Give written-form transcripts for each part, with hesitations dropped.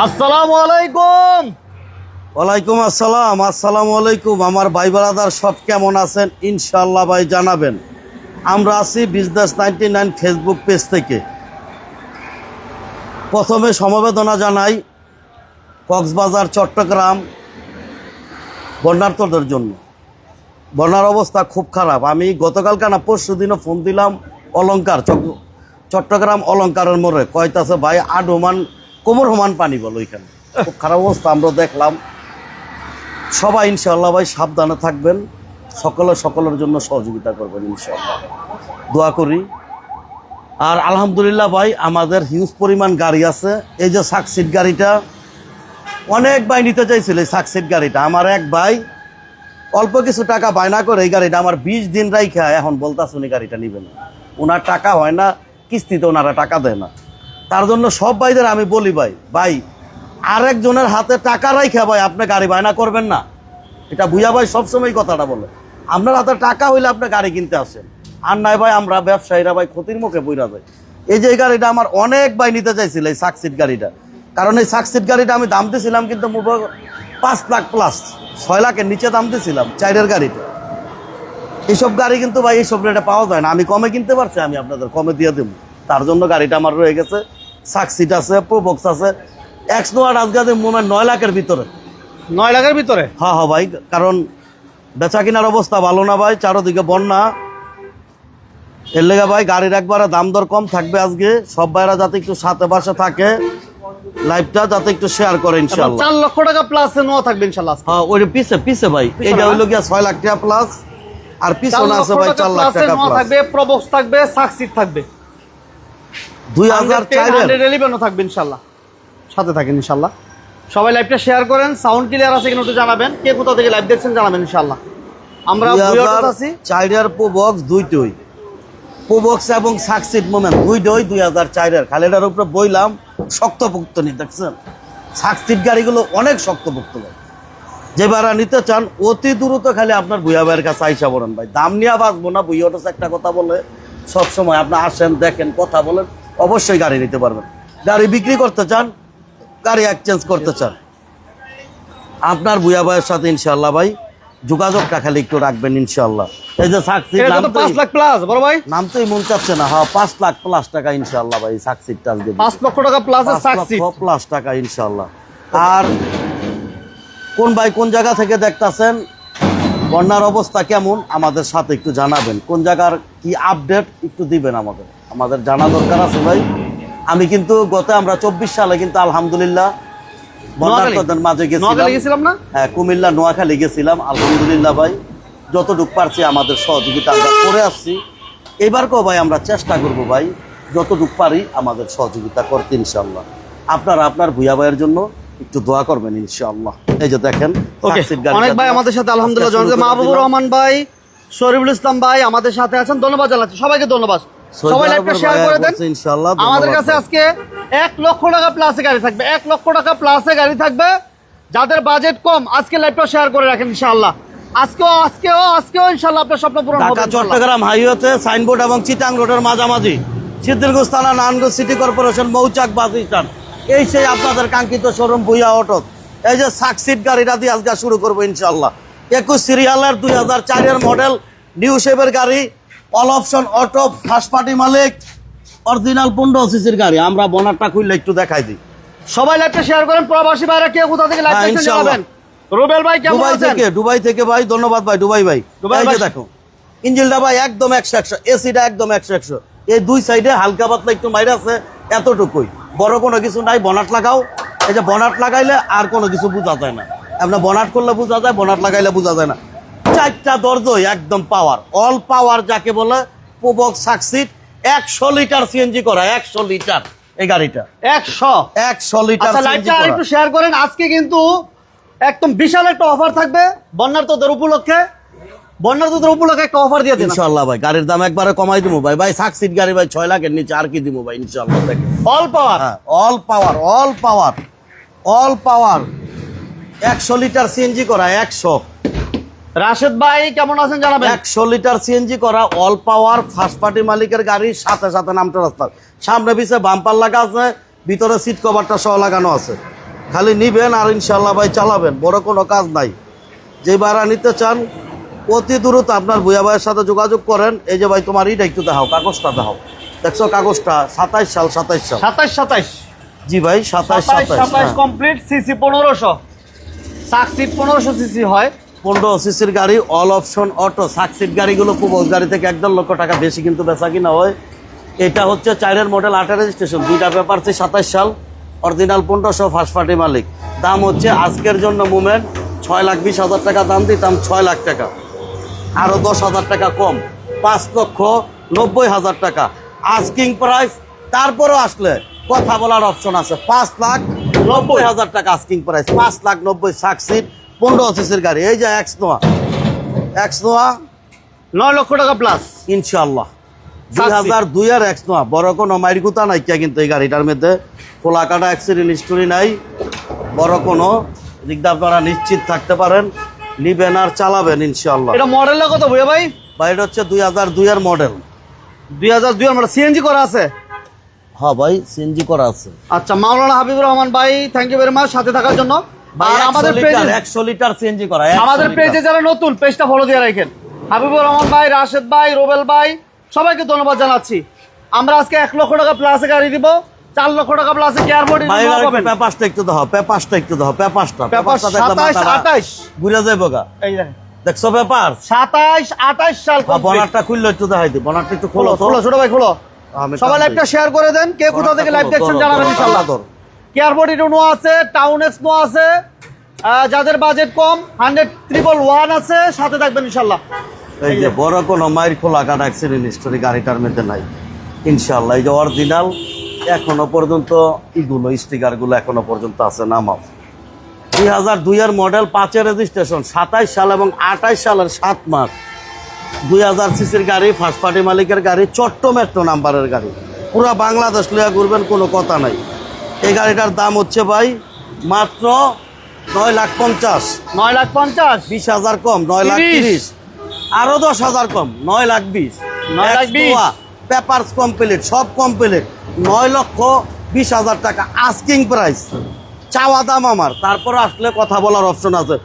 আসসালামু আলাইকুম। ওয়ালাইকুম আসসালাম। আসসালামু আলাইকুম। আমার ভাই ব্রাদার সব কেমন আছেন? ইনশাআল্লাহ ভাই জানাবেন। আমরা আছি বিজনেস 99 ফেসবুক পেজ থেকে। প্রথমে সমবেদনা জানাই কক্সবাজার চট্টগ্রাম বন্যার্তদের জন্য। বন্যার অবস্থা খুব খারাপ। আমি গতকালকে না পরশু দিনও ফোন দিলাম অলঙ্কার চট্টগ্রাম অলঙ্কারের মোড়ে, কয়তাছে ভাই আডোমান কোমর সমান পানি বলো ওইখানে। খুব খারাপ অবস্থা আমরা দেখলাম। সবাই ইনশাআল্লাহ ভাই সাবধানে থাকবেন, সকলের জন্য সহযোগিতা করবেন ইনশাআল্লাহ, দোয়া করি। আর আলহামদুলিল্লাহ ভাই আমাদের হিউজ পরিমাণ গাড়ি আছে। এই যে সাকসিড গাড়িটা অনেক ভাই নিতে চাইছিল। এই সাকসিড গাড়িটা আমার এক ভাই অল্প কিছু টাকা বায়না করে এই গাড়িটা আমার 20 দিন রাইখা এখন বলতাছে উনি গাড়িটা নিবে না। ওনার টাকা হয় না, কিস্তিতে ওনারা টাকা দেয় না। তার জন্য সব ভাইদের আমি বলি ভাই আরেকজনের হাতে টাকা রাইখা ভাই আপনি গাড়ি বায়না করবেন না। এটা বুঝা ভাই সবসময় কথাটা বলে, আপনার হাতে টাকা হইলে আপনি গাড়ি কিনতে আসেন, আর নাই ভাই আমরা ব্যবসায়ীরা ভাই ক্ষতির মুখে পড়া যায়। এই যে এই গাড়িটা আমার অনেক ভাই নিতে চাইছিল, এই সাকসিড গাড়িটা। কারণ এই সাকসিড গাড়িটা আমি দাম দিয়েছিলাম কিন্তু 5 লাখ প্লাস, 6 লাখের নিচে দাম দিয়েছিলাম চাইরের গাড়িটা। এইসব গাড়ি কিন্তু ভাই এইসব রেটে পাওয়া যায় না। আমি কমে কিনতে পারছি, আমি আপনাদের কমে দিয়ে দেবো। তার জন্য গাড়িটা আমার রয়ে গেছে। সাকসিড আছে, প্রোবক্স আছে, এক্সনোয়ার আজগাদ মনে হয় 9 লাখের ভিতরে। 9 লাখের ভিতরে? হ্যাঁ ভাই, কারণ বেচা কিনার অবস্থা ভালো না ভাই, চারোদিকে বন্যা। এর লেগে ভাই গাড়ির একবারে দাম দর কম থাকবে আজকে। সব ভাইরা যাতে একটু সাথে পাশে থাকে, লাইভটা যাতে একটু শেয়ার করে ইনশাআল্লাহ। 4 লক্ষ টাকা প্লাস নেওয়া থাকবে ইনশাআল্লাহ। হ্যাঁ ওই পিছে ভাই এটা হইলো গিয়া 6 লাখ টাকা প্লাস, আর পিছনে আছে ভাই 4 লাখ টাকা প্লাস থাকবে, প্রবক্স থাকবে, সাকসিড থাকবে, 2011 থাকবে ইনশাআল্লাহ। সাথে থাকেন ইনশাআল্লাহ। সবাই লাইভটা শেয়ার করেন। সাউন্ড ক্লিয়ার আছে কিনা একটু জানাবেন। কে কোথা থেকে লাইভ দেখছেন জানাবেন ইনশাআল্লাহ। আমরা বুয়াটে আছি। চাইরের প্রোবক্স দুইটাই, প্রোবক্স এবং সাকসিড মোমেন্ট দুইটাই 2004 এর। খালেদার উপরে বইলাম শক্তপোক্ত নি, দেখছেন সাকসিড গাড়িগুলো অনেক শক্তপোক্ত ভাই। যে ভাড়া নিতে চান অতি দ্রুত খালি আপনার ভুইয়া ভাইয়ের কাছে আইসা পড়েন ভাই। দাম নিয়ে বাঁচবো না, ভুইয়াটা একটা কথা বলে সবসময়, আপনি আসেন দেখেন কথা বলেন, অবশ্যই গাড়ি নিতে পারবেন। গাড়ি বিক্রি করতে চান, গাড়ি এক্সচেঞ্জ করতে চান, আপনার ভুইয়া ভাইয়ের সাথে ইনশাআল্লাহ ভাই যোগাযোগটা খালি একটু রাখবেন ইনশাআল্লাহ। এই যে সাকসিড 5 লাখ প্লাস বড় ভাই, নাম তোই মন চাচ্ছে না। হ্যাঁ 5 লাখ প্লাস টাকা ইনশাআল্লাহ ভাই সাকসিডটা আজকে 5 লক্ষ টাকা প্লাস সাকসিড প্লাস টাকা ইনশাআল্লাহ। আর কোন ভাই কোন জায়গা থেকে দেখতাছেন, বন্যার অবস্থা কেমন আমাদের সাথে একটু জানাবেন। কোন জায়গার কি আপডেট একটু দিবেন আমাদের জানা দরকার আছে ভাই। আমি কিন্তু আমরা 24 সালে কিন্তু আলহামদুলিল্লাহ বন্যার্তদের মাঝে গেছিলাম না। হ্যাঁ কুমিল্লা নোয়াখালী গেছিলাম আলহামদুলিল্লাহ ভাই। যতটুকু পারছি আমাদের সহযোগিতা আমরা করে আসছি। এবারকেও ভাই আমরা চেষ্টা করব ভাই যতটুকু পারি আমাদের সহযোগিতা করতে ইনশাআল্লাহ। আপনারা আপনার ভুইয়া ভাইয়ের জন্য একটু দোয়া করবেন ইনশাআল্লাহ। এই যে দেখেন অনেক ভাই আমাদের সাথে আলহামদুলিল্লাহ জনাব মাহবুবুর রহমান ভাই, শরীফুল ইসলাম ভাই আমাদের সাথে আছেন। ধন্যবাদ জানাচ্ছি সবাইকে, ধন্যবাদ। সবাই লাইভটা শেয়ার করে দেন ইনশাআল্লাহ। আমাদের কাছে আজকে 1 লক্ষ টাকা প্লাসে গাড়ি থাকবে, 1 লক্ষ টাকা প্লাসে গাড়ি থাকবে। যাদের বাজেট কম আজকে লাইভটা শেয়ার করে রাখেন ইনশাআল্লাহ। আজকেও ইনশাআল্লাহ আপনার স্বপ্ন পূরণ হবে। ঢাকা চট্টগ্রাম হাইওয়েতে সাইনবোর্ড এবং চিটাং রোডের মাঝামাঝি সিদ্দিরগঞ্জ থানা, নারায়ণগঞ্জ সিটি কর্পোরেশন, মৌচাক বাস স্ট্যান্ড, এই সেই আপনাদের কাঙ্ক্ষিত শোরুম ভুইয়া অটো। এই যে সাকসিড গাড়িটা দিয়ে আজকে শুরু করবো ইনশাআল্লাহ। 21 সিরিয়ালের 2004 এর মডেল নিউ শেপের গাড়ি, all option auto, first party মালিক, অরিজিনাল 15 সিসির গাড়ি। আমরা বনারটা খুললে একটু দেখাই দিই। সবাই লাইভটা শেয়ার করেন। প্রবাসী ভাইরা কে কোথা থেকে লাইভ দেখছেন জানাবেন। রুবেল ভাই কেমন আছেন? দুবাই থেকে ভাই, ধন্যবাদ ভাই দুবাই ভাই। এই যে দেখো ইঞ্জিনটা ভাই একদম 100, এসিটা একদম 100। এই দুই সাইডে হালকা পাতলা একটু মাইর আছে, এতটুকুই, বড় কোনো কিছু নাই। বনাট লাগাও, এই যে বনাট লাগাইলে আর কোনো কিছু বোঝা যায় না। আপনার বনাট করলে বোঝা যায়, বনাট লাগাইলে বোঝা যায় না। 4টা দরজাই একদম পাওয়ার, অল পাওয়ার যাকে বলে। প্রোবক্স সাকসিড 100 লিটার সিএনজি করা, 100 লিটার এই গাড়িটা, 100 লিটার সিএনজি করা। একটু শেয়ার করেন। আজকে কিন্তু একদম বিশাল একটা অফার থাকবে বন্যার্তদের উপলক্ষে। একটা অফার দিয়ে দিন ইনশাআল্লাহ ভাই। গাড়ির দাম একবারে কমাই দিমু ভাই সাকসিড গাড়ি ভাই 6 লাখের নিচে আর কি দিমু ভাই ইনশাআল্লাহ। অল পাওয়ার, অল পাওয়ার 100 লিটার সিএনজি করা, 100। রাশেদ ভাই কেমন আছেন জানাবেন। 100 লিটার সিএনজি করা, অল পাওয়ার, ফার্স্ট পার্টি মালিকের গাড়ি, সাথে নামটা রাস্তার সামনে পিছে বাম্পার লাগা আছে, ভিতরে সিট কভারটা সহ লাগানো আছে। খালি নিবেন আর ইনশাল্লাহ ভাই চালাবেন, বড় কোনো কাজ নাই। যে ভাড়া নিতে চান অতি দ্রুত আপনার ভুয়া ভাইয়ের সাথে যোগাযোগ করেন। এই যে ভাই তোমার ইটা একটু দেখাও, কাগজটা দেখাও, দেখছো কাগজটা 27 সাল 27 সাল 27 জি ভাই 27 কমপ্লিট, সিসি 1500, সাকসিড 1500 সিসি হয়। 15 সিসির গাড়ি, অল অপশন অটো। সাকসিড গাড়িগুলো প্রবক্স গাড়ি থেকে 1.5 লক্ষ টাকা বেশি কিন্তু বেচা কিনা হয়। এটা হচ্ছে 4 মডেল, 8 রেজিস্ট্রেশন, 2টা পেপার, 27 সাল, অরিজিনাল 1500, ফার্স্ট পার্টি মালিক। দাম হচ্ছে আজকের জন্য মুভমেন্ট 6,20,000 টাকা দাম দিতাম, 6 লাখ টাকা, আরও 10,000 টাকা কম, 5,90,000 টাকা আস্কিং প্রাইস। তারপরও আসলে কথা বলার অপশন আছে, 5,90,000 টাকা আস্কিং প্রাইস, 5,90,000 সাকসিড 15 সিসির গাড়ি। এই যে এক্স নোয়া 9 লক্ষ টাকা প্লাস ইনশাল্লাহ, 2002 এর এক্স নোয়া, বড় কোনো মাইরগুতা নাই কে, কিন্তু এই গাড়িটার মধ্যে খোলা কাটা অ্যাক্সিডেন্ট হিস্টোরি নাই, বড় কোনো দিকটা আপনারা নিশ্চিত থাকতে পারেন। নিবেন আর চালাবেন ইনশাল্লাহ। এটা মডেলটা কত ভাইয়া ভাই? ভাই এটা হচ্ছে 2002 এর মডেল। 2002 এর মডেল, সিএনজি করা আছে? হ্যাঁ ভাই সিএনজি করা আছে। আচ্ছা, মাওলানা হাবিবুর রহমান ভাই, থ্যাংক ইউ ভেরি মাচ সাথে থাকার জন্য। আর আমাদের পেজে 100 লিটার সিএনজি করা, আমাদের পেজে যারা নতুন, পেজটা ফলো দিয়ে রাখেন। হাবিবুর রহমান ভাই, রাশেদ ভাই, রোবেল ভাই, সবাইকে ধন্যবাদ জানাচ্ছি। আমরা আজকে 1 লক্ষ টাকা প্লাসে গাড়ি দিব, 4 লক্ষ টাকা প্লাসে কেয়ার বডি পাবেন। পেপারটা একটু দাও, পেপারটা একটু দাও, পেপারটা 27 28 ঘুরে যাইবো গা। এই দেখেন, দেখছো পেপার 27 28 সাল কমপ্লিট। বনারটা খুললে একটু দেখাই দিই, বনারটা একটু খোলো তো। খোলো ছোট ভাই, খোলো। সবাই লাইভটা শেয়ার করে দেন, কে কোথা থেকে লাইভ দেখছেন জানাবেন ইনশাআল্লাহ। কেয়ার বডি নো আছে, টাউন এক্স নো আছে, যাদের বাজেট কম 100,111 আছে, সাথে থাকবেন ইনশাআল্লাহ। এই যে বড় কোনো মাইর খোলা কাটা অ্যাক্সিডেন্ট হিস্টোরি গাড়িটার মধ্যে নাই ইনশাআল্লাহ। এই যে অরিজিনাল এখনো পর্যন্ত ইগুলো স্টিকারগুলো এখনো পর্যন্ত আছে নামাও। 2002 এর মডেল, 5 এর রেজিস্ট্রেশন, 27 সাল এবং 28 সালের 7 মাস, 2000 সিসির গাড়ি, ফার্স্ট পার্টি মালিকের গাড়ি, চট্ট মেট্রো নাম্বারের গাড়ি, পুরা বাংলাদেশ লিয়া ঘুরবেন, কোনো কথা নাই। এই গাড়িটার দাম হচ্ছে ভাই মাত্র 9,50,000। 9,50,000, 20,000 কম, 9,30,000, আরো 10,000 কম, 9,20,000। 9,20,000 পেপারস কমপ্লিট, সব কমপ্লিট, 9,20,000 টাকা আস্কিং প্রাইস, চাওয়া দাম আমার। তারপর আসলে কথা বলার অপশন আছে।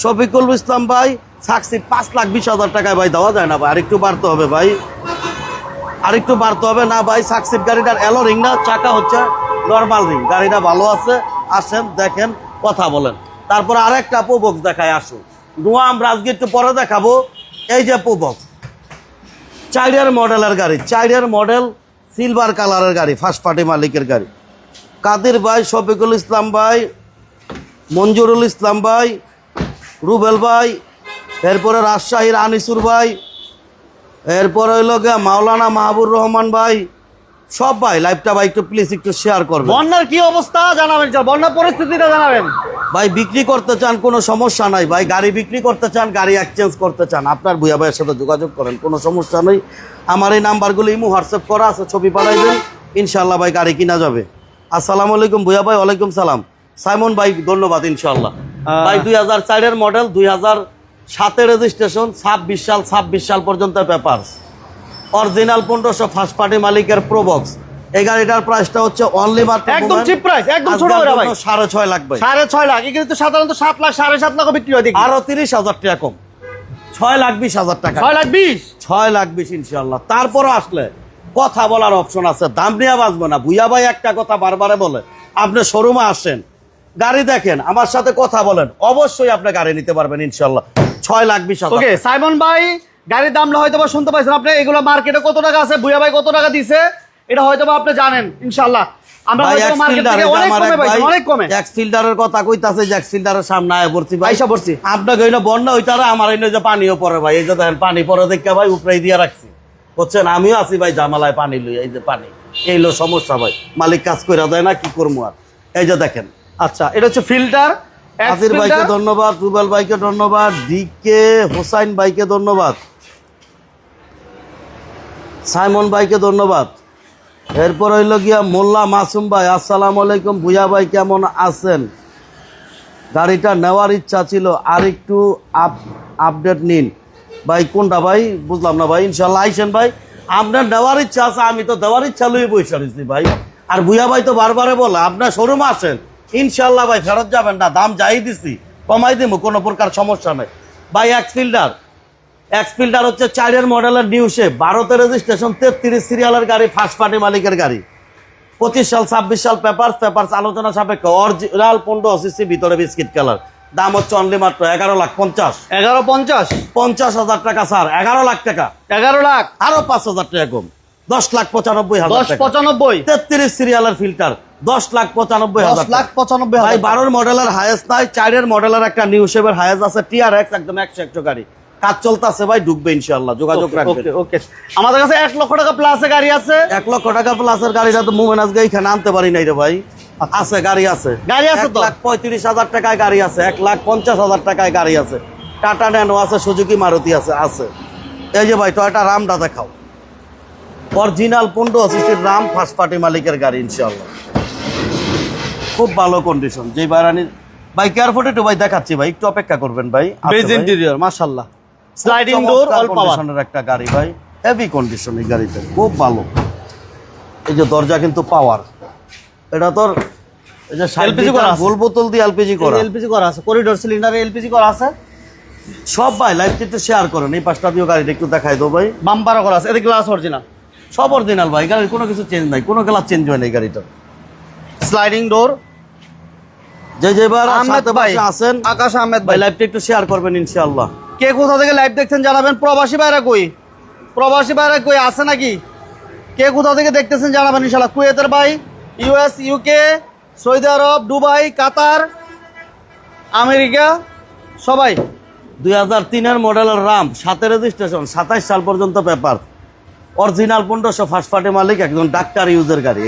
শফিকুল ইসলাম ভাই, সাকসিড 5,20,000 টাকায় ভাই দেওয়া যায় না ভাই, আরেকটু বাড়তে হবে ভাই, আরেকটু বাড়তে হবে না ভাই। সাকসিড গাড়িটার এলো রিং না, চাকা হচ্ছে নর্মাল রিং, গাড়িটা ভালো আছে, আসেন দেখেন কথা বলেন। তারপর আরেকটা প্রোবক্স দেখায়, আসুন নোয়া আমরা আজকে একটু পরে দেখাবো। এই যে প্রোবক্স 4 মডেলের গাড়ি, 4 মডেল, সিলভার কালারের গাড়ি, ফার্স্ট পার্টি মালিকের গাড়ি। কাদের ভাই, শফিকুল ইসলাম ভাই, মঞ্জুরুল ইসলাম ভাই, রুবেল ভাই, এরপরে রাজশাহীর আনিসুর ভাই, এরপরে হইল গিয়া মাওলানা মাহবুর রহমান ভাই, সব ভাই লাইভটা ভাই একটু প্লিজ একটু শেয়ার করবেন। বন্যার কি অবস্থা জানাবেন, বন্যার পরিস্থিতিটা জানাবেন। ভাই বিক্রি করতে চান কোনো সমস্যা নাই ভাই, গাড়ি বিক্রি করতে চান, গাড়ি এক্সচেঞ্জ করতে চান, আপনার ভুয়া ভাইয়ের সাথে যোগাযোগ করেন, কোনো সমস্যা নেই। আমার এই নাম্বারগুলো ইমো হোয়াটসঅ্যাপ করা আছে, ছবি পাঠাইবেন, ইনশাল্লাহ ভাই গাড়ি কিনা যাবে। আসসালামু আলাইকুম ভুয়া ভাই। ওয়ালাইকুম সালাম সাইমন ভাই, ধন্যবাদ ইনশাল্লাহ। ভাই 2004 এর মডেল, 2007 রেজিস্ট্রেশন, 26 সাল পর্যন্ত পেপার, অরিজিনাল 1500, ফার্স্ট পার্টি মালিকের প্রোবক্স। এই গাড়িটার প্রাইসটা হচ্ছে অনলি মাত্র একদম চিপ প্রাইস, একদম ছোট করে ভাই, 6.5 লাখ ভাই, 6.5 লাখ। এই কিন্তু সাধারণত 7 লাখ 7.5 লাখ বিক্রি হয়, দেখি আরো 30,000 টাকা কম, 6,20,000 টাকা, 6,20,000, 6,20,000 ইনশাল্লাহ। তারপরও আসলে কথা বলার অপশন আছে, দাম নিয়ে বাঁচবো না। ভুয়া ভাই একটা কথা বারবারে বলে, আপনি শোরুমে আসেন, গাড়ি দেখেন, আমার সাথে কথা বলেন, অবশ্যই আপনি গাড়ি নিতে পারবেন ইনশাল্লাহ। 6,20,000। ওকে সাইমন ভাই, গাড়ির দাম হয়তো বা শুনতে পাইছেন আপনি, এগুলো মার্কেটে কত টাকা আছে, ভুয়া ভাই কত টাকা দিছে, এটা হয়তো বা আপনি জানেন ইনশাল্লাহ। আমরা হয়তো মার্কেট থেকে অনেক কমে পাইছি, অনেক কমে। এক্স ফিল্টারের কথা কইতাছে, যে এক্স ফিল্টারের সামনে আয় পড়ছি ভাই, আইসা পড়ছি। আপনাকে হইলো বন্যা হইতারা, আমার হইলো যে পানিও পড়ে ভাই, এই যে দেখেন পানি পরে দেখে ভাই উপরে দিয়ে রাখছি, বুঝছেন, আমিও আছি ভাই জামালায় পানি লই, এই যে পানি, এইলো সমস্যা ভাই, মালিক কাজ করে দেয় না, কি করবো আর। এই যে দেখেন, আচ্ছা এটা হচ্ছে ফিল্টার। আজির ভাইকে ধন্যবাদ, রুবেল ভাইকে ধন্যবাদ, ডিকে হোসাইন ভাইকে ধন্যবাদ, সাইমন ভাইকে ধন্যবাদ। এরপর হইল গিয়া মোল্লা মাসুম ভাই, আসসালামু আলাইকুম ভুয়া ভাই, কেমন আছেন? গাড়িটা নেওয়ার ইচ্ছা ছিল, আর একটু আপডেট নিন ভাই। কোনটা ভাই বুঝলাম না ভাই। ইনশাল্লাহ আইসেন ভাই, আপনার নেওয়ার ইচ্ছা আছে, আমি তো দেওয়ার ইচ্ছা লই বসে রয়েছি ভাই। আর ভুয়া ভাই তো বারবারে বলে আপনার শোরুমে আসেন, ইনশাল্লাহ ভাই ফেরত যাবেন না, দাম যাই দিছি কমাই দিব, কোনো প্রকার সমস্যা নেই ভাই। এক্স ফিল্ডার হচ্ছে 4 মডেলের নিউ শেপ, 12তে রেজিস্ট্রেশন, 33 সিরিয়ালের গাড়ি, ফার্স্ট পার্টি মালিকের গাড়ি, 25 সাল 26 সাল পেপারস আলোচনা সাপেক্ষে, অরিজিনাল 15 সিসি, ভিতরে বিস্কিট কালার। দাম হচ্ছে অনলি মাত্র 11,50,000। 11,50,000 টাকা স্যার, 11 লাখ টাকা, 11 লাখ, আরো 5,000 টাকা কম, 10,95,000 টাকা। 10,95,000, 33 সিরিয়ালের ফিল্টার, 10,95,000 টাকা। 10,95,000 ভাই 12 মডেলের হায়েস্ট নাই, 4 মডেলের একটা নিউ শেপের হায়েস্ট আছে, টিআরএক্স, একদম 100 গাড়ি, কাজ চলতেছে ভাই, ঢুকবে ইনশাআল্লাহ, যোগাযোগ রাখবেন। ওকে, আমাদের কাছে 1 লক্ষ টাকা প্লাসে গাড়ি আছে। 1 লক্ষ টাকা প্লাসের গাড়িটা তো মুভমেন্ট আজকে এখানে আনতে পারি নাই রে ভাই। আছে গাড়ি আছে তো, 1,35,000 টাকায় গাড়ি আছে, 1,50,000 টাকায় গাড়ি আছে, টাটা ন্যানো আছে, সুজুকি মারুতি আছে। এই যে ভাই টয়োটা রামটা দেখাও, অরিজিনাল 15 সিসির রাম, ফার্স্ট পার্টি মালিকের গাড়ি ইনশাআল্লাহ, খুব ভালো কন্ডিশন। যে বারানি ভাই কেয়ারফুল একটু ভাই দেখাচ্ছি ভাই, একটু অপেক্ষা করবেন ভাই। বেজ ইন্টেরিয়র মাশাআল্লাহ, স্লাইডিং ডোর, অল পাওয়ার একটা গাড়ি ভাই, হেভি কন্ডিশন এই গাড়িটা, খুব ভালো। এই যে দরজা কিন্তু পাওয়ার, এটা তোর এই যে এলপিজি করা আছে, গোল বোতল দিয়ে এলপিজি করা আছে, করিডোর সিলিন্ডারে এলপিজি করা আছে সব। ভাই লাইভটা একটু শেয়ার করেন, এই পাঁচটা দিও গাড়িটা একটু দেখাই দাও ভাই। বাম্পারও করা আছে, এদিকে গ্লাস অরিজিনাল, সব অরিজিনাল ভাই, গাড়ির কোনো কিছু চেঞ্জ নাই, কোনো কালার চেঞ্জ হয় না এই গাড়িটা। Sliding door. যেবার আহমেদ ভাই আছেন, আকাশ আহমেদ ভাই ভাই, লাইভটা একটু শেয়ার করবেন ইনশাআল্লাহ। কে কোথা থেকে লাইভ দেখছেন জানাবেন। প্রবাসী ভাইরা কই আছে নাকি? কে কোথা থেকে দেখতেছেন জানাবেন ইনশাআল্লাহ। কুয়েতের ভাই, ইউএস, ইউকে, সৌদি আরব, দুবাই, কাতার, আমেরিকা, সবাই। 2003-এর মডেলের রাম, 7 রেজিস্ট্রেশন, 27 সাল পর্যন্ত পেপার, অরিজিনাল 1500, ফার্স্ট পার্টি মালিক, একজন ডাক্তার ইউজের গাড়ি।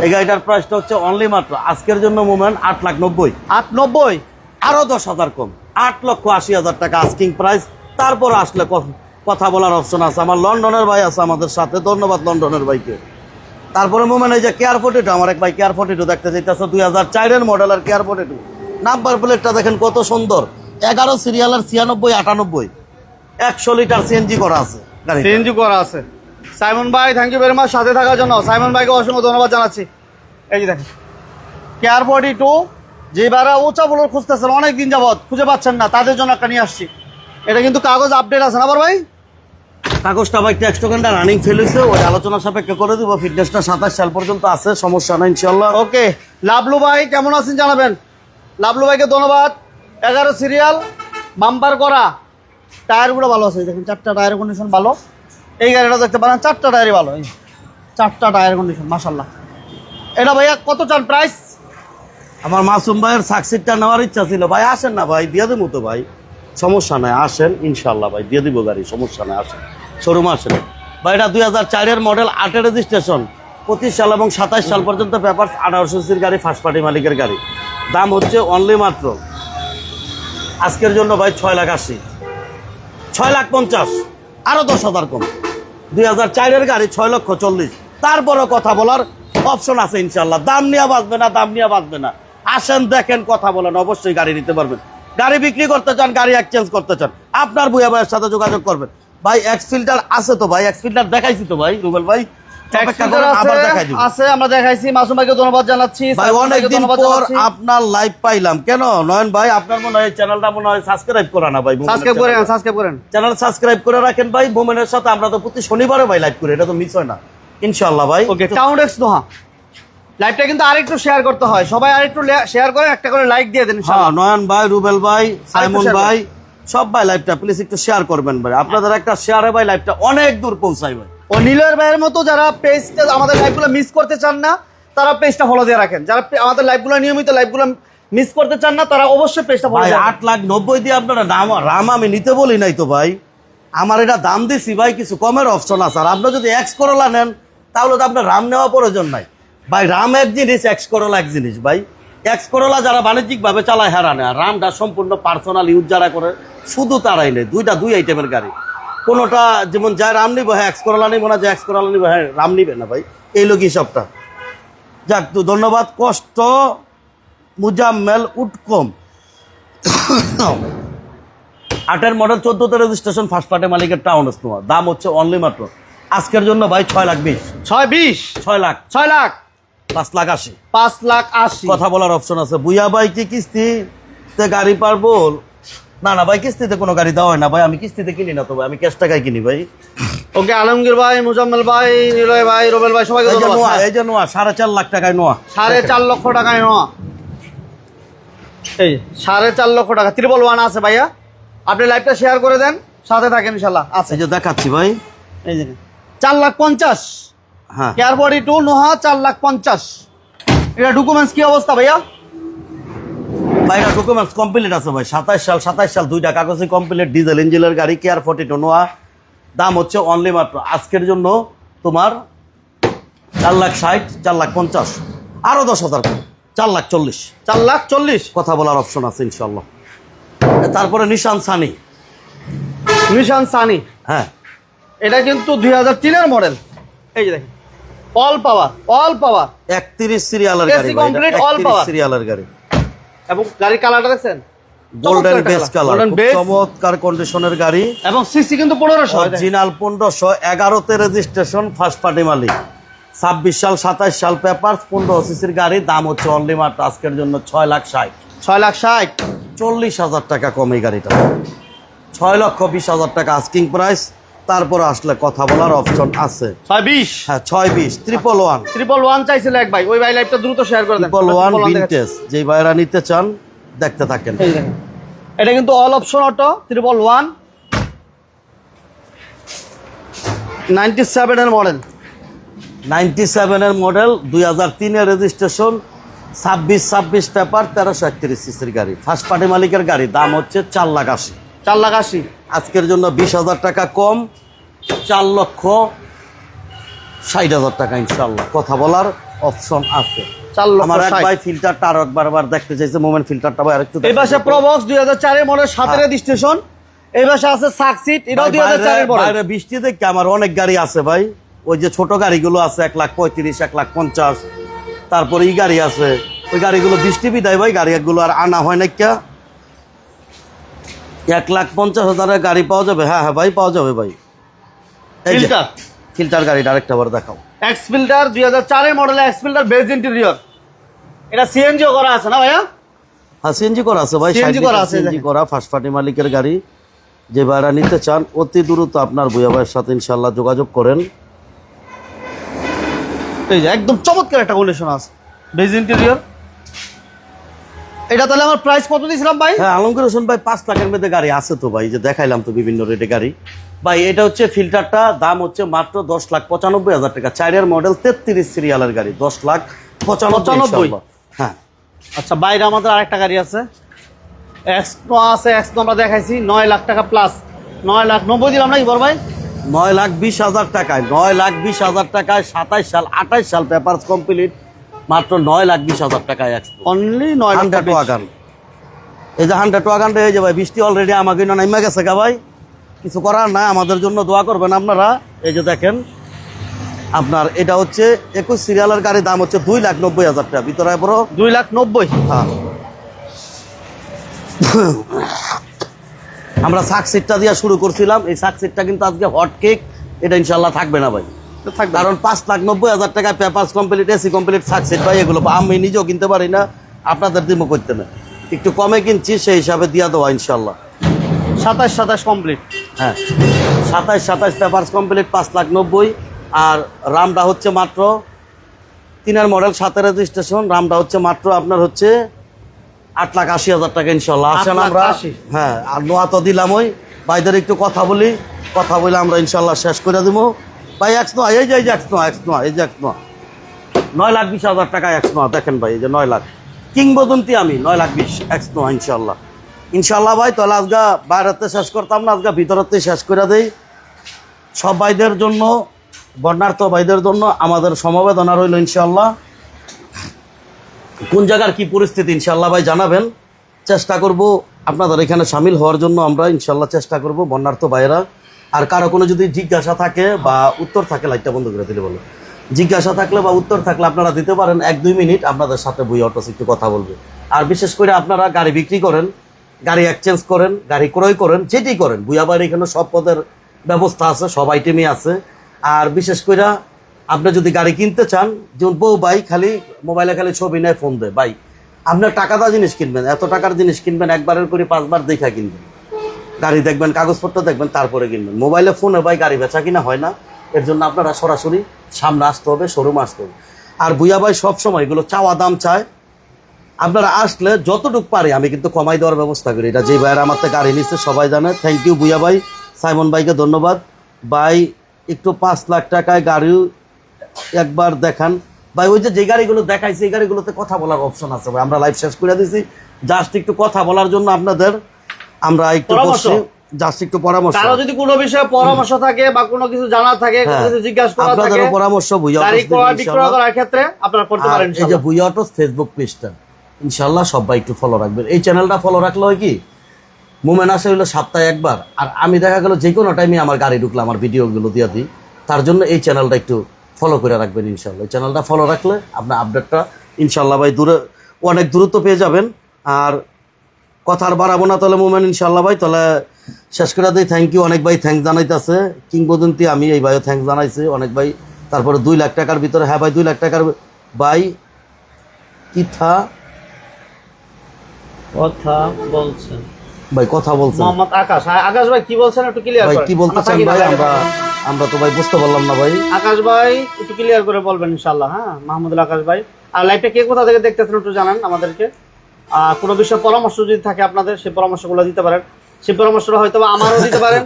এই গাড়িটার প্রাইসটা হচ্ছে অনলি মাত্র আজকের জন্য মুভমেন্ট 8,90,000। 8,90,000, আরো 10,000 কম, 8,80,000 টাকা আস্কিং প্রাইস। তারপর আসলে কথা বলার অপশন আছে। আমার লন্ডনের ভাই আছে আমাদের সাথে, ধন্যবাদ লন্ডনের ভাইকে। তারপরে মোমেন্ট এই যে কেয়ার 42, আমার এক ভাই কেয়ার 42 দেখতে চাইতেছে, 2004-এর মডেলের কেয়ার 42, নাম্বার প্লেটটা দেখেন কত সুন্দর, 11 সিরিয়ালের 96-98, 100 লিটার সিএনজি করা আছে, সিএনজি করা আছে। সাইমন ভাই থ্যাংক ইউ ভেরি মাচ সাথে থাকার জন্য, সাইমন ভাইকে অসংখ্য ধন্যবাদ জানাচ্ছি। এই যে দেখেন কেয়ার 42, যে বারা উঁচা বলার খুঁজতেছেন অনেক দিন যাবত, খুঁজে পাচ্ছেন না, তাদের জন্য একটা নিয়ে আসছি। এটা কিন্তু কাগজ আপডেট আছে না ভাই? কাগজটা ভাই ট্যাক্স টোকেনটা রানিং ফেল হয়েছে, ওই আলোচনা সাপেক্ষে করে দিব। ফিটনেসটা 27 সাল পর্যন্ত আছে, সমস্যা নাই ইনশাল্লাহ। ওকে, লাভলু ভাই কেমন আছেন জানাবেন। লাভলু ভাইকে ধন্যবাদ। 11 সিরিয়াল, বাম্পার করা, টায়ারগুলো ভালো আছে, দেখেন 4টা টায়ারের কন্ডিশন ভালো। এই গাড়িটা দেখতে পারেন 4টা টায়ারই ভালো, এই 4টা টায়ারের কন্ডিশন মাশাল্লাহ। এটা ভাইয়া কত চান প্রাইস? আমার মাসুম ভাইয়ের সাকসিডটা নেওয়ার ইচ্ছা ছিল ভাই, আসেন না ভাই, দিয়ে দেবো তো ভাই, সমস্যা নাই, আসেন ইনশাল্লাহ ভাই, দিয়ে দিব গাড়ি, সমস্যা নাই, আসেন শোরুম আসেন ভাই। এটা 2004-এর মডেল, 8 রেজিস্ট্রেশন, 25 সাল এবং 27 সাল পর্যন্ত পেপার, 1800 সিসির গাড়ি, ফার্স্ট পার্টি মালিকের গাড়ি। দাম হচ্ছে অনলি মাত্র আজকের জন্য ভাই 6,80,000, 6,50,000, আরো 10,000 কম। 2004-এর গাড়ি, 6,40,000। তারপরও কথা বলার অপশন আছে ইনশাল্লাহ, দাম নিয়ে বাঁচবে না। আসেন দেখেন, কথা বলেন, অবশ্যই গাড়ি নিতে পারবেন। গাড়ি বিক্রি করতে চান, গাড়ি এক্সচেঞ্জ করতে চান, আপনার বুয়া ভাইয়ের সাথে যোগাযোগ করবেন। ভাই এক্স ফিল্টার আছে তো ভাই, এক্স ফিল্টার দেখাইছি তো ভাই, রুবেল ভাই আছে, আমরা দেখাইছি। মাসুম ভাইকে ধন্যবাদ জানাচ্ছি ভাই, অনেকদিন পর আপনার লাইভ পাইলাম। কেন নয়ন ভাই, আপনার মনে হয় চ্যানেলটা মনে হয় সাবস্ক্রাইব করা না ভাই? সাবস্ক্রাইব করেন, চ্যানেল সাবস্ক্রাইব করে রাখেন ভাই। ভোমেনের সাথে আমরা তো প্রতি শনিবারে ভাই লাইভ করি, এটা তো মিস হয় না ইনশাআল্লাহ ভাই। ওকে, টাউনেক্স নোহা লাইভটা কিন্তু আরেকটু শেয়ার করতে হয়, সবাই আরেকটু শেয়ার করেন, একটা করে লাইক দিয়ে দেন। হ্যাঁ, নয়ন ভাই, রুবেল ভাই, সাইমন ভাই, সব ভাই লাইভটা প্লিজ একটু শেয়ার করবেন ভাই। আপনাদের একটা শেয়ারে ভাই লাইভটা অনেক দূর পৌঁছায় ভাই। ও নিলয়ের ভাইয়ের মতো যারা পেজটা, আমাদের লাইভগুলো মিস করতে চান না, তারা পেজটা ফলো দিয়ে রাখেন। যারা আমাদের লাইভগুলো নিয়মিত লাইভগুলো মিস করতে চান না, তারা অবশ্যই পেজটা ফলো দিয়ে 8,90,000 দিয়ে আপনারা রাম আমি নিতে বলি নাই তো ভাই, আমার এটা দাম দিছি ভাই, কিছু কমের অপশন আছে। আর আপনি যদি এক্স করোলা নেন তাহলে তো আপনার রাম নেওয়া প্রয়োজন নাই ভাই। রাম এক জিনিস, এক্স করোলা এক জিনিস ভাই। এক্স করোলা যারা বাণিজ্যিকভাবে চালায় হেরা নেয়, আর রামটা সম্পূর্ণ পার্সোনাল ইউজ যারা করে শুধু তারাই নেই। দুই আইটেমের গাড়ি, কোনোটা যেমন যায় রাম নিব, হ্যাঁ এক্স করোলা নিব না, যে এক্স করোলা নিব হ্যাঁ রাম নিবে না ভাই, এই লোক হিসাবটা। যাক তো ধন্যবাদ। কষ্ট মুজাম্মেল উটকম, 8-এর মডেল, 14তে রেজিস্ট্রেশন, ফার্স্ট পার্টি মালিকের টাউনেস তোমার। দাম হচ্ছে অনলি মাত্র আজকের জন্য ভাই 6,20,000। 6 লাখ 5,80,000। 5,80,000 কথা বলার অপশন আছে। বুয়া ভাই কি কিস্তিতে গাড়ি পারবো? না না ভাই, কিস্তিতে কোনো গাড়ি দেওয়া হয় না ভাই, আমি কিস্তিতে কিনি না তো ভাই, আমি ক্যাশ টাকায় কিনি ভাই। ওকে, আলমগীর ভাই, মুজাম্মেল ভাই, নিলয় ভাই, রুবেল ভাই, সবাইকে এই যে ধন্যবাদ। নোয়া, এই যে নোয়া 4.5 লাখ টাকায় নোয়া, 4.5 লক্ষ টাকায় নেওয়া, এই 4.5 লক্ষ টাকা 111 আছে ভাইয়া। আপনি লাইভটা শেয়ার করে দেন, সাথে থাকেন ইনশাল্লাহ। আছে এই যে দেখাচ্ছি ভাই, এই যে 4,50,000। হ্যাঁ কেয়ার 42 নোহা 4,50,000। এটা ডকুমেন্টস কি অবস্থা ভাইয়া? ভাই এটা ডকুমেন্টস কমপ্লিট আছে ভাই, 27 সাল 2টা কাগজে কমপ্লিট, ডিজেল ইঞ্জিনের গাড়ি, কেয়ার 42 নোয়া। দাম হচ্ছে অনলি মাত্র আজকের জন্য তোমার 4,60,000, 4,50,000, আরো 10,000 কম, 4,40,000। 4,40,000। কথা বলার অপশন আছে ইনশাল্লাহ। তারপরে নিশান সানি, নিশান সানি, হ্যাঁ এটা কিন্তু 2003 মডেল। এই যে দেখেন, অল পাওয়ার, অল পাওয়ার 31 সিরিয়ালের AC গাড়ি ভাই, complete, all 31 power। সিরিয়ালের গাড়ি, এবং গাড়ির কালারটা দেখছেন, গোল্ডেন বেস কালার, গোল্ডেন খুব বেস, চমৎকার কন্ডিশনের গাড়ি। এবং সিসি কিন্তু 1500। অরিজিনাল 1500, 11তে রেজিস্ট্রেশন, ফার্স্ট পার্টি মালিক, 26 সাল 27 সাল পেপার, 15 সিসির গাড়ি। দাম হচ্ছে অনলি মাত্র আজকের জন্য 6,60,000, 6,60,000। 40,000 টাকা কম এই গাড়িটা, 6,20,000 টাকা আস্কিং প্রাইস। তারপরে আসলে কথা বলার অপশন আছে। 6,20,000। হ্যাঁ 6,20,000, 1,111, 1,111 চাইছিল এক ভাই, ওই ভাই লাইভটা দ্রুত শেয়ার করে দেন। 1,111 ভিনটেজ, যেই ভাইরা নিতে চান দেখতে থাকেন। এই দেখেন, এটা কিন্তু অল অপশন অটো, 1,111, 97 এর মডেল, 97 এর মডেল, 2003 এর রেজিস্ট্রেশন, 26 পেপার, 1331 সিসির গাড়ি, ফার্স্ট পার্টি মালিকের গাড়ি। দাম হচ্ছে 4,80,000। 4,80,000। আজকের জন্য 20,000 টাকা কম, 4,60,000 টাকা ইনশাল্লাহ। কথা বলার অপশন আছে। 4,60,000। আমার এক ভাই ফিল্টারটা আর একবার দেখতে চাইছে, মোমেন্ট ফিল্টারটা ভাই আরেকটু এই পাশে প্রবক্স 2004 এর মডেল, 7 রেজিস্ট্রেশন। এই পাশে আছে সাকসিট, এটাও 2004 এর মডেল। বাইরে বৃষ্টি দেখে আমার অনেক গাড়ি আছে ভাই, ওই যে ছোট গাড়িগুলো আছে 1,35,000, 1,50,000, তারপরে এই গাড়ি আছে, ওই গাড়িগুলো বৃষ্টি বিদায় ভাই গাড়িগুলো আর আনা হয় না। 1,50,000 গাড়ি পাওয়া যাবে? হ্যাঁ হ্যাঁ ভাই পাওয়া যাবে ভাই। এই যে ফিল্টার, ফিল্টার গাড়িটা আরেকটা বার দেখাও। এক্স ফিল্টার 2004 এর model, x filter beige interior. এটা সিএনজিও করা আছে না ভাইয়া? হ্যাঁ সিএনজি করা আছে ভাই, CNG করা আছে, সিএনজি করা, ফার্স্ট পার্টি মালিকের গাড়ি। যে ভাড়া নিতে চান অতি দ্রুত আপনার ভুয়া ভাইয়ের সাথে ইনশাল্লাহ যোগাযোগ করেন। এই যে একদম চমৎকার একটা কন্ডিশন আছে, বেজ ইন্টেরিয়র। এটা তাহলে আমার প্রাইস কত দিয়েছিলাম ভাই? হ্যাঁ আলমগীর হোসেন ভাই, 5 লাখের মধ্যে গাড়ি আছে তো ভাই, যে দেখাইলাম তো বিভিন্ন রেটে গাড়ি ভাই। এটা হচ্ছে ফিল্টারটা, দাম হচ্ছে মাত্র 10,95,000 টাকা, 4 মডেল, 33 সিরিয়ালের গাড়ি, 10,95,000। হ্যাঁ আচ্ছা, বাইরে আমাদের আরেকটা গাড়ি আছে, এক্সনো আছে, এক্সনো আমরা দেখাইছি 9 লাখ টাকা প্লাস, 9,90,000 দিলাম নাকি বড় ভাই? 9,20,000 টাকায়, 9,20,000 টাকায়, 27 সাল 28 সাল পেপার কমপ্লিট, মাত্র 9,20,000 টাকায় অনলি 9 লাখ হান্ড্রেড ওয়াগান। এই যে 100 ওয়াগানটা, এই যে ভাই বৃষ্টি অলরেডি আমাকে নাইমা গেছে গা ভাই, কিছু করার নাই, আমাদের জন্য দোয়া করবেন আপনারা। এই যে দেখেন আপনার এটা হচ্ছে 21 সিরিয়ালের গাড়ি, দাম হচ্ছে 2,90,000 টাকা, ভিতরে বড় 2,90,000। হ্যাঁ। আমরা সাকসিটটা দিয়ে শুরু করছিলাম, এই সাকসিটটা কিন্তু আজকে হট কেক, এটা ইনশাল্লাহ থাকবে না ভাই, থাকবে কারণ 5,90,000 টাকায় পেপার কমপ্লিট, এসি কমপ্লিট সাকসিট ভাই, এগুলো আমি নিজেও কিনতে পারি না, আপনাদের দিমও করতে না, একটু কমে কিনছি সেই হিসাবে দিয়া দেওয়া ইনশাল্লাহ। 27 কমপ্লিট, হ্যাঁ 27 পেপার কমপ্লিট, 5,90,000। আর রামটা হচ্ছে মাত্র 3 মডেল, 7 রেজিস্ট্রেশন, রামটা হচ্ছে মাত্র আপনার হচ্ছে 8,80,000 টাকা ইনশাল্লাহ। আসেন আমরা, 8,80,000। হ্যাঁ আর নোয়া তো দিলাম, ওই ভাইদের একটু কথা বলি, কথা বলে আমরা ইনশাল্লাহ শেষ করে দেবো ভাই। এক্স নোয়া, এই যে এক্স নোয়া, এই যে এক্স নোয়া, 9,20,000 টাকা এক্স নোয়া, দেখেন ভাই এই যে 9 লাখ, কিংবদন্তি আমি 9,20,000 এক্স নোয়া ইনশাল্লাহ। ইনশাল্লাহ ভাই, তাহলে আজকে বাইরেতে শেষ করতাম না, আজকে ভিতরেতে শেষ করে দেই। সব ভাইদের জন্য, বর্ণার্থ ভাইদের জন্য আমাদের সমবেদনা রইল ইনশাল্লাহ। কোন জায়গার কি পরিস্থিতি ইনশাল্লাহ ভাই জানাবেন, চেষ্টা করব আপনাদের এখানে সামিল হওয়ার জন্য, আমরা ইনশাল্লাহ চেষ্টা করব বর্ণার্থ ভাইয়েরা। আর কারো কোনো যদি জিজ্ঞাসা থাকে বা উত্তর থাকে, লাইটটা বন্ধ করে দিলে বলো, জিজ্ঞাসা থাকলে বা উত্তর থাকলে আপনারা দিতে পারেন, 1-2 মিনিট আপনাদের সাথে ভুয়া অটোস একটু কথা বলবে। আর বিশেষ করে আপনারা গাড়ি বিক্রি করেন, গাড়ি এক্সচেঞ্জ করেন, গাড়ি ক্রয় করেন, যেটি করেন, ভুয়া ভাইয়ের এখানে সব পদের ব্যবস্থা আছে, সব আইটেমই আছে। আর বিশেষ করে আপনি যদি গাড়ি কিনতে চান, যেমন বউ ভাই খালি মোবাইলে খালি ছবি নেয়, ফোন দেয়, ভাই আপনার টাকাটা জিনিস কিনবেন, এত টাকার জিনিস কিনবেন, একবারের করে 5 বার দেখা কিনবেন, গাড়ি দেখবেন, কাগজপত্র দেখবেন, তারপরে কিনবেন। মোবাইলে ফোনে ভাই গাড়ি বেচা কিনা হয় না, এর জন্য আপনারা সরাসরি সামনে আসতে হবে, শোরুম আসতে হবে। আর ভুইয়া ভাই সবসময় এগুলো চাওয়া দাম চায়, আপনারা আসলে যতটুকু পারি আমি কিন্তু কমাই দেওয়ার ব্যবস্থা করি। এটা যে ভাইয়ের আমার থেকে গাড়ি নিচ্ছে সবাই জানে। থ্যাংক ইউ ভুইয়া ভাই, সাইমন ভাইকে ধন্যবাদ। ভাই একটু 5 লাখ টাকায় গাড়ি একবার দেখান ভাই। ওই যে গাড়িগুলো দেখাইছে এই গাড়িগুলোতে কথা বলার অপশন আছে ভাই, আমরা লাইভ শেষ করে দিছি, জাস্ট একটু কথা বলার জন্য আপনাদের আমরা একটু বসছি, জাস্ট একটু পরামর্শ। কারো যদি কোনো বিষয়ে পরামর্শ থাকে বা কোনো কিছু জানার থাকে, কোনো কিছু জিজ্ঞাসা করার থাকে, আপনাদের পরামর্শ ভুইয়া গাড়ি ক্রয় বিক্রয় করার ক্ষেত্রে আপনারা করতে পারেন। এই যে ভুইয়া অটোস ফেসবুক পেজটা ইনশাআল্লাহ সবাই একটু ফলো রাখবেন। এই চ্যানেলটা ফলো রাখলে হয় কি, মোমেন আসে হলো সপ্তাহে একবার, আর আমি দেখা গেল যে কোনো টাইমে আমার গাড়ি ঢুকলে আমার ভিডিওগুলো দিয়ে দিই, তার জন্য এই চ্যানেলটা একটু ফলো করে রাখবেন ইনশাআল্লাহ। এই চ্যানেলটা ফলো রাখলে আপনার আপডেটটা ইনশাআল্লাহ ভাই অনেক দূরত্ব পেয়ে যাবেন। আর কথা আর বাড়াবো না তাহলে মোমেন ইনশাআল্লাহ ভাই, তাহলে শেষ করে দিই। থ্যাংক ইউ, অনেক ভাই থ্যাংকস জানাইতেছে, কিংবদন্তি আমি এই ভাইও থ্যাংকস জানাইছি অনেক ভাই। তারপরে 2 লাখ টাকার ভিতরে, হ্যাঁ ভাই 2 লাখ টাকার ভাই কথা বলছেন ভাই, কথা বলছেন মোহাম্মদ আকাশ। আকাশ ভাই কি বলছেন একটু ক্লিয়ার ভাই, করেন। কি বলতে চান ভাই? আমরা তো ভাই বুঝতে পারলাম না ভাই। আকাশ ভাই একটু ক্লিয়ার করে বলবেন ইনশাআল্লাহ। হ্যাঁ মাহমুদুল আকাশ ভাই। আর লাইভটা কে কোথা থেকে দেখতেছেন একটু জানান আমাদেরকে। কোনো বিষয়ে পরামর্শ যদি থাকে আপনাদের, সেই পরামর্শগুলো দিতে পারেন। সেই পরামর্শটা হয়তো আমারও দিতে পারেন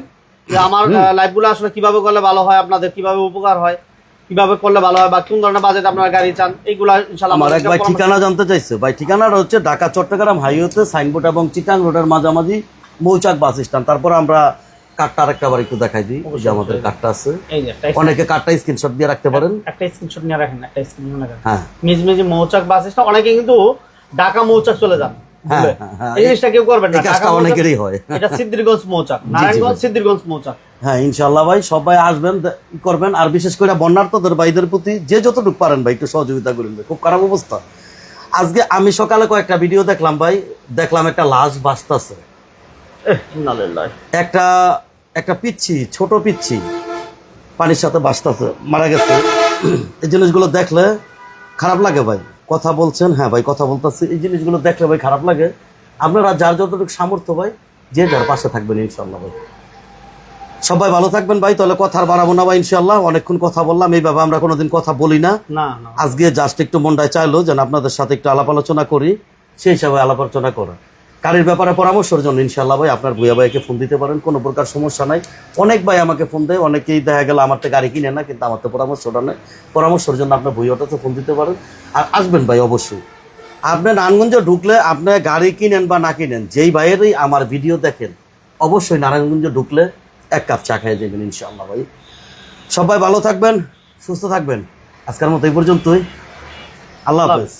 যে আমার লাইভগুলো আসলে কিভাবে করলে ভালো হয়, আপনাদের কিভাবে উপকার হয়, কিভাবে করলে ভালো হয়, বা কোন ধরনের বাজেট আপনারা গাড়ি চান, এইগুলা ইনশাআল্লাহ। আমার এক ভাই ঠিকানা জানতে চাইছে ভাই, ঠিকানাটা হচ্ছে ঢাকা চট্টগ্রাম হাইওয়েতে সাইনবোর্ড এবং চিটাং রোডের মাঝামাঝি মৌচাক বাস স্ট্যান্ড। তারপরে আমরা কার্ডটা আরেকটা বার একটু দেখাই দিই, যে আমাদের কার্ডটা আছে, অনেকে কার্ডটা স্ক্রিনশট দিয়ে রাখতে পারেন। একটা স্ক্রিনশট নিয়ে রাখেন, একটা স্ক্রিনশট রাখেন। হ্যাঁ, মিজমিজি মৌচাক বাস স্ট্যান্ড, অনেকে কিন্তু ঢাকা মৌচাক চলে যান। হ্যাঁ, এই জিনিসটা কেউ করবেন না, কাজটা অনেকেরই হয়। এটা সিদ্ধিরগঞ্জ মৌচাক, নারায়ণগঞ্জ সিদ্ধিরগঞ্জ মৌচাক। হ্যাঁ ইনশাআল্লাহ ভাই, সবাই আসবেন, করবেন। আর বিশেষ করে বন্যার্তদের ভাইদের প্রতি যে যতটুকু পারেন ভাই একটু সহযোগিতা করবেন ভাই, খুব খারাপ অবস্থা। আজকে আমি সকালে কয়েকটা ভিডিও দেখলাম ভাই, দেখলাম একটা লাশ ভাসতেছে, একটা পিচ্ছি, ছোট পিচ্ছি পানির সাথে ভাসতেছে, মারা গেছে। এই জিনিসগুলো দেখলে খারাপ লাগে ভাই। কথা বলছেন, হ্যাঁ ভাই কথা বলতেছি। এই জিনিসগুলো দেখলে ভাই খারাপ লাগে। আপনারা যার যতটুকু সামর্থ্য ভাই, যে যার পাশে থাকবেন ইনশাআল্লাহ ভাই। সবাই ভালো থাকবেন ভাই, তাহলে কথা আর বাড়াবো না ভাই ইনশাআল্লাহ। অনেকক্ষণ কথা বললাম, এইভাবে আমরা কোনোদিন কথা বলি না। আজকে জাস্ট একটু মনটায় চাইলো যেন আপনাদের সাথে একটু আলাপ আলোচনা করি, সেই হিসাবে আলাপ আলোচনা করা। গাড়ির ব্যাপারে পরামর্শের জন্য ইনশাআল্লাহ ভাই আপনার ভুইয়া ভাইকে ফোন দিতে পারেন, কোনো প্রকার সমস্যা নাই। অনেক ভাই আমাকে ফোন দেয়, অনেকেই দেখা গেল আমার তো গাড়ি কিনে না, কিন্তু আমার তো পরামর্শটা নেই। পরামর্শের জন্য আপনার ভুইয়াটাতে ফোন দিতে পারেন। আর আসবেন ভাই অবশ্যই। আপনি নারায়ণগঞ্জে ঢুকলে, আপনি গাড়ি কিনেন বা না কিনেন, যেই ভাইয়েরই আমার ভিডিও দেখেন, অবশ্যই নারায়ণগঞ্জে ঢুকলে 1 কাপ চা খেয়ে যাবেন ইনশাআল্লাহ ভাই। সবাই ভালো থাকবেন, সুস্থ থাকবেন। আজকের মতো এই পর্যন্তই। আল্লাহ হাফেজ।